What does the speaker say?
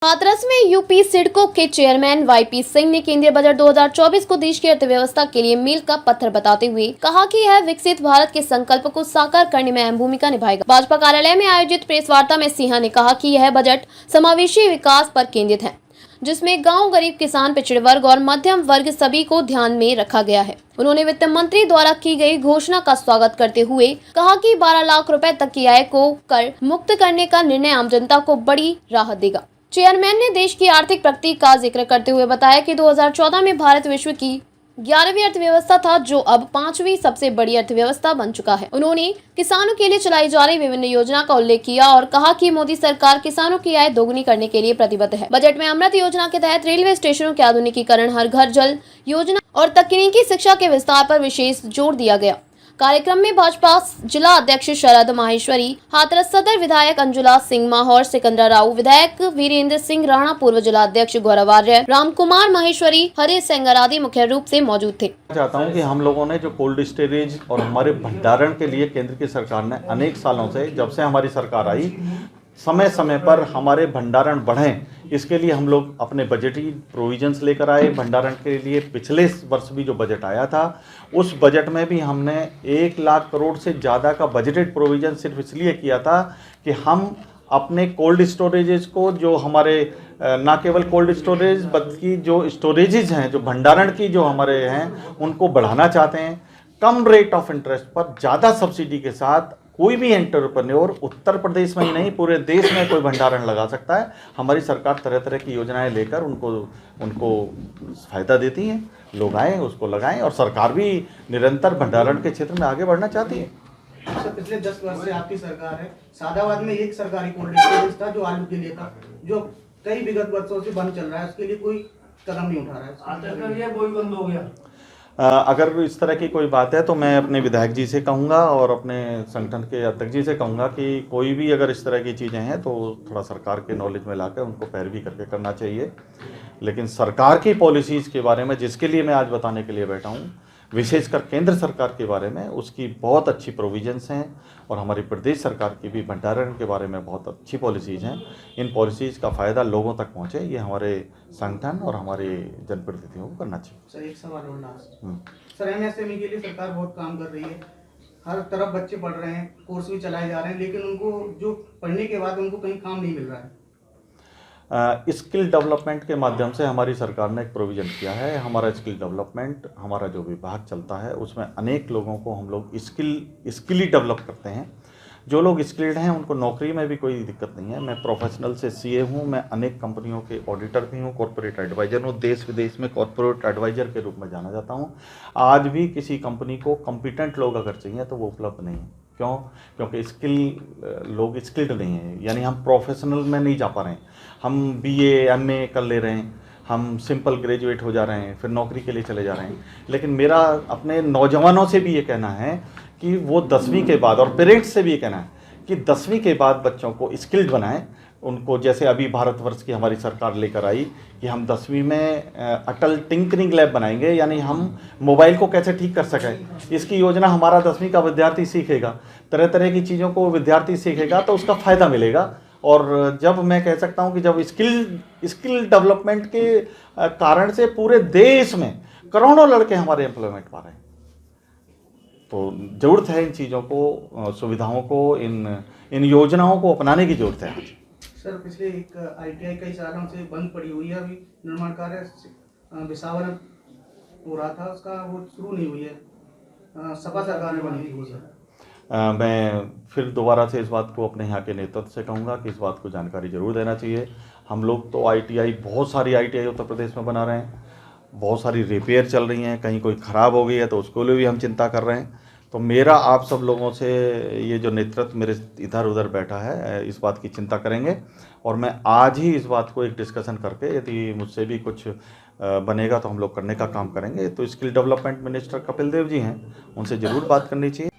हाथरस में यूपी सिडको के chairman YP Singh ने केंद्रीय बजट 2024 को देश की अर्थव्यवस्था के लिए मील का पत्थर बताते हुए कहा कि यह विकसित भारत के संकल्प को साकार करने में अहम भूमिका निभाएगा। भाजपा कार्यालय में आयोजित प्रेस वार्ता में सिंह ने कहा कि यह बजट समावेशी विकास पर केंद्रित है, जिसमें गांव, गरीब, किसान, पिछड़े वर्ग और मध्यम वर्ग सभी को ध्यान में रखा गया है। उन्होंने वित्त मंत्री द्वारा की गई घोषणा का स्वागत करते हुए कहा कि 12 लाख रुपए तक की आय को कर मुक्त करने का निर्णय आम जनता को बड़ी राहत देगा। चेयरमैन ने देश की आर्थिक प्रगति का जिक्र करते हुए बताया कि 2014 में भारत विश्व की 11वीं अर्थव्यवस्था था, जो अब 5वीं सबसे बड़ी अर्थव्यवस्था बन चुका है। उन्होंने किसानों के लिए चलाई जा रही विभिन्न योजना का उल्लेख किया और कहा कि मोदी सरकार किसानों की आय दोगुनी करने के लिए प्रतिबद्ध है। बजट में अमृत योजना के तहत रेलवे स्टेशनों के आधुनिकीकरण, हर घर जल योजना और तकनीकी शिक्षा के विस्तार पर विशेष जोर दिया गया। कार्यक्रम में भाजपा जिला अध्यक्ष शरद माहेश्वरी, हाथरस सदर विधायक अंजुला सिंह माहौर, सिकंदर राव, विधायक वीरेंद्र सिंह राणा, पूर्व जिला अध्यक्ष गौरवार्य, रामकुमार माहेश्वरी, हरीश सेंगर आदि मुख्य रूप से मौजूद थे। चाहता हूं कि हम लोगों ने जो कोल्ड स्टोरेज और हमारे भंडारण के लिए केंद्र की सरकार ने अनेक सालों से, जब से हमारी सरकार आई, समय समय पर हमारे भंडारण बढ़ें, इसके लिए हम लोग अपने बजटी प्रोविजंस लेकर आए। भंडारण के लिए पिछले वर्ष भी जो बजट आया था, उस बजट में भी हमने 1 लाख करोड़ से ज़्यादा का बजटेड प्रोविजन सिर्फ इसलिए किया था कि हम अपने कोल्ड स्टोरेजेस को, जो हमारे ना केवल कोल्ड स्टोरेज बल्कि जो स्टोरेजेस हैं, जो भंडारण की जो हमारे हैं, उनको बढ़ाना चाहते हैं। कम रेट ऑफ इंटरेस्ट पर ज़्यादा सब्सिडी के साथ कोई भी एंटरप्रेन्योर उत्तर प्रदेश में ही नहीं, पूरे देश में कोई भंडारण लगा सकता है। हमारी सरकार तरह तरह की योजनाएं लेकर उनको फ़ायदा देती है। लोग आएँ, उसको लगाएं, और सरकार भी निरंतर भंडारण के क्षेत्र में आगे बढ़ना चाहती है। सर, पिछले 10 वर्ष से आपकी सरकार है। सादाबाद में एक सरकारी कोल्ड स्टोरेज था जो आलू के लिए था, जो कई विगत वर्षों से बंद चल रहा है, उसके लिए कोई कदम नहीं उठा रहा है। वो बंद हो गया। अगर इस तरह की कोई बात है तो मैं अपने विधायक जी से कहूँगा और अपने संगठन के अध्यक्ष जी से कहूँगा कि कोई भी अगर इस तरह की चीज़ें हैं तो थोड़ा सरकार के नॉलेज में लाकर उनको पैरवी करके करना चाहिए। लेकिन सरकार की पॉलिसीज़ के बारे में, जिसके लिए मैं आज बताने के लिए बैठा हूँ, विशेषकर केंद्र सरकार के बारे में, उसकी बहुत अच्छी प्रोविजंस हैं, और हमारी प्रदेश सरकार की भी भंडारण के बारे में बहुत अच्छी पॉलिसीज़ हैं। इन पॉलिसीज़ का फ़ायदा लोगों तक पहुँचे, ये हमारे संगठन और हमारे जनप्रतिनिधियों को करना चाहिए। सर, एक सवाल और लास्ट। सर, एमएसएमई के लिए सरकार बहुत काम कर रही है, हर तरफ बच्चे पढ़ रहे हैं, कोर्स भी चलाए जा रहे हैं, लेकिन उनको जो पढ़ने के बाद उनको कहीं काम नहीं मिल रहा है। स्किल डेवलपमेंट के माध्यम से हमारी सरकार ने एक प्रोविज़न किया है। हमारा स्किल डेवलपमेंट, हमारा जो विभाग चलता है, उसमें अनेक लोगों को हम लोग स्किल ही डेवलप करते हैं। जो लोग स्किल्ड हैं उनको नौकरी में भी कोई दिक्कत नहीं है। मैं प्रोफेशनल से सीए हूँ, मैं अनेक कंपनियों के ऑडिटर भी हूँ, कॉर्पोरेट एडवाइज़र हूँ, देश विदेश में कॉर्पोरेट एडवाइज़र के रूप में जाना जाता हूँ। आज भी किसी कंपनी को कॉम्पिटेंट लोग अगर चाहिए तो वो उपलब्ध नहीं है। क्यों? क्योंकि लोग स्किल्ड नहीं हैं, यानी हम प्रोफेशनल में नहीं जा पा रहे हैं। हम बीए एमए कर ले रहे हैं, हम सिंपल ग्रेजुएट हो जा रहे हैं, फिर नौकरी के लिए चले जा रहे हैं। लेकिन मेरा अपने नौजवानों से भी ये कहना है कि वो 10वीं के बाद, और पेरेंट्स से भी ये कहना है कि 10वीं के बाद बच्चों को स्किल्ड बनाएं। उनको, जैसे अभी भारतवर्ष की हमारी सरकार लेकर आई कि हम 10वीं में अटल टिंकरिंग लैब बनाएंगे, यानी हम मोबाइल को कैसे ठीक कर सकें, इसकी योजना हमारा 10वीं का विद्यार्थी सीखेगा। तरह तरह की चीज़ों को विद्यार्थी सीखेगा तो उसका फ़ायदा मिलेगा। और जब मैं कह सकता हूं कि जब स्किल डेवलपमेंट के कारण से पूरे देश में करोड़ों लड़के हमारे एम्प्लॉयमेंट पा रहे हैं, तो ज़रूरत है इन चीज़ों को, सुविधाओं को, इन योजनाओं को अपनाने की ज़रूरत है। सर, पिछले एक आईटीआई कई सालों से बंद पड़ी हुई है, अभी निर्माण कार्य विसावन हो रहा था, उसका वो शुरू नहीं हुई है। सपा सरकार ने बनी थी वो। सर, मैं फिर दोबारा से इस बात को अपने यहाँ के नेतृत्व से कहूँगा कि इस बात को जानकारी ज़रूर देना चाहिए। हम लोग तो आईटीआई, बहुत सारी आईटीआई उत्तर प्रदेश में बना रहे हैं, बहुत सारी रिपेयर चल रही हैं, कहीं कोई ख़राब हो गई है तो उसको लिए भी हम चिंता कर रहे हैं। तो मेरा आप सब लोगों से, ये जो नेतृत्व मेरे इधर उधर बैठा है, इस बात की चिंता करेंगे, और मैं आज ही इस बात को एक डिस्कशन करके, यदि मुझसे भी कुछ बनेगा तो हम लोग करने का काम करेंगे। तो skill development minister Kapil Dev ji हैं, उनसे ज़रूर बात करनी चाहिए।